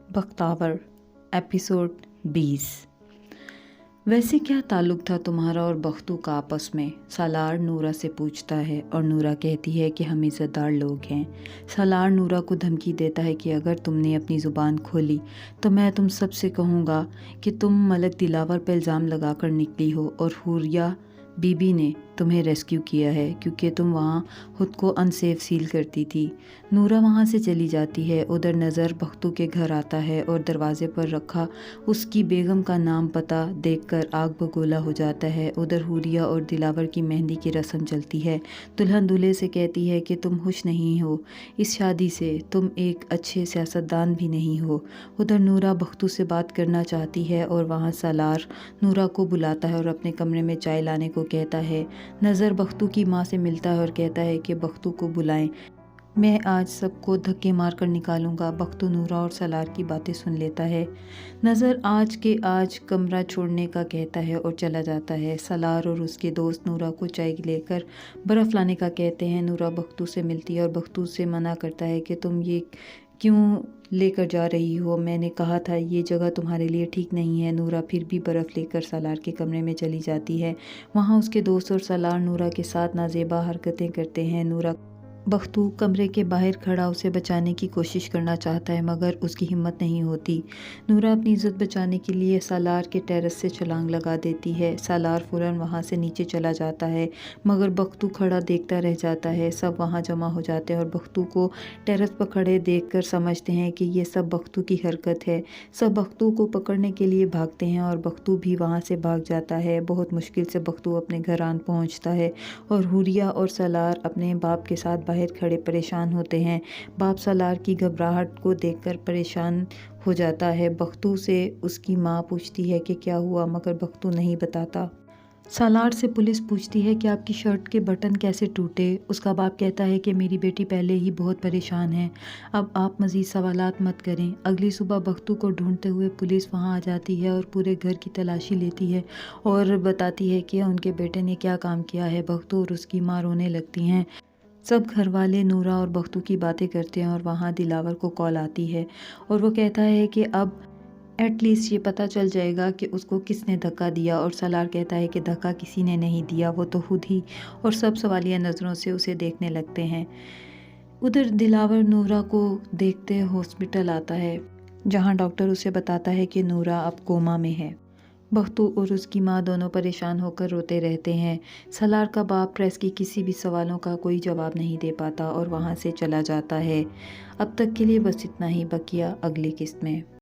Bakhtawar episode 20। वैसे क्या ताल्लुक था तुम्हारा और बख्तू का आपस में? सालार नूरा से पूछता है और नूरा कहती है कि हम इज़्ज़तदार लोग हैं। सालार नूरा को धमकी देता है कि अगर तुमने अपनी ज़ुबान खोली तो मैं तुम सब से कहूँगा कि तुम मलक दिलावर पर इल्ज़ाम लगा कर निकली हो और हुरिया बीबी ने तुम्हें रेस्क्यू किया है क्योंकि तुम वहाँ खुद को अनसेफ फील करती थी। नूरा वहाँ से चली जाती है। उधर नज़र बख्तू के घर आता है और दरवाजे पर रखा उसकी बेगम का नाम पता देखकर आग बगोला हो जाता है। उधर हुरिया और दिलावर की मेहंदी की रस्म चलती है। दुल्हन दूल्हे से कहती है कि तुम खुश नहीं हो इस शादी से, तुम एक अच्छे सियासतदान भी नहीं हो। उधर नूरा बख्तू से बात करना चाहती है और वहाँ सालार नूरा को बुलाता है और अपने कमरे में चाय लाने को कहता है। नज़र बख्तू की माँ से मिलता है और कहता है कि बख्तू को बुलाएं, मैं आज सबको धक्के मार कर निकालूंगा। बख्तू नूरा और सालार की बातें सुन लेता है। नज़र आज के आज कमरा छोड़ने का कहता है और चला जाता है। सालार और उसके दोस्त नूरा को चाय लेकर बर्फ़ लाने का कहते हैं। नूरा बख्तू से मिलती है और बख्तू से मना करता है कि तुम ये क्यों लेकर जा रही हो, मैंने कहा था ये जगह तुम्हारे लिए ठीक नहीं है। नूरा फिर भी बर्फ़ लेकर सालार के कमरे में चली जाती है। वहाँ उसके दोस्त और सालार नूरा के साथ नाजेबा हरकतें करते हैं। नूरा बख्तू कमरे के बाहर खड़ा उसे बचाने की कोशिश करना चाहता है मगर उसकी हिम्मत नहीं होती। नूरा अपनी इज़्ज़त बचाने के लिए सालार के टेरेस से छलांग लगा देती है। सालार फ़ौरन वहाँ से नीचे चला जाता है मगर बख्तू खड़ा देखता रह जाता है। सब वहाँ जमा हो जाते हैं और बख्तू को टेरेस पर खड़े देखकर समझते हैं कि ये सब बख्तू की हरकत है। सब बख्तू को पकड़ने के लिए भागते हैं और बख्तू भी वहाँ से भाग जाता है। बहुत मुश्किल से बख्तू अपने घर आन पहुँचता है और हुरिया और सालार अपने बाप के साथ बाहर खड़े परेशान होते हैं। बाप सालार की घबराहट को देखकर परेशान हो जाता है। बख्तू से उसकी माँ पूछती है कि क्या हुआ मगर बख्तू नहीं बताता। सालार से पुलिस पूछती है कि आपकी शर्ट के बटन कैसे टूटे। उसका बाप कहता है कि मेरी बेटी पहले ही बहुत परेशान है, अब आप मज़ीद सवालात मत करें। अगली सुबह बख्तू को ढूंढते हुए पुलिस वहां आ जाती है और पूरे घर की तलाशी लेती है और बताती है कि उनके बेटे ने क्या काम किया है। बख्तू और उसकी माँ रोने लगती हैं। सब घर वाले नूरा और बख्तू की बातें करते हैं और वहाँ दिलावर को कॉल आती है और वो कहता है कि अब एटलीस्ट ये पता चल जाएगा कि उसको किसने धक्का दिया। और सालार कहता है कि धक्का किसी ने नहीं दिया, वो तो खुद ही। और सब सवालिया नज़रों से उसे देखने लगते हैं। उधर दिलावर नूरा को देखते हॉस्पिटल आता है जहाँ डॉक्टर उसे बताता है कि नूरा अब कोमा में है। बख्तू और उसकी माँ दोनों परेशान होकर रोते रहते हैं। सालार का बाप प्रेस की किसी भी सवालों का कोई जवाब नहीं दे पाता और वहाँ से चला जाता है। अब तक के लिए बस इतना ही, बकिया अगली किस्त में।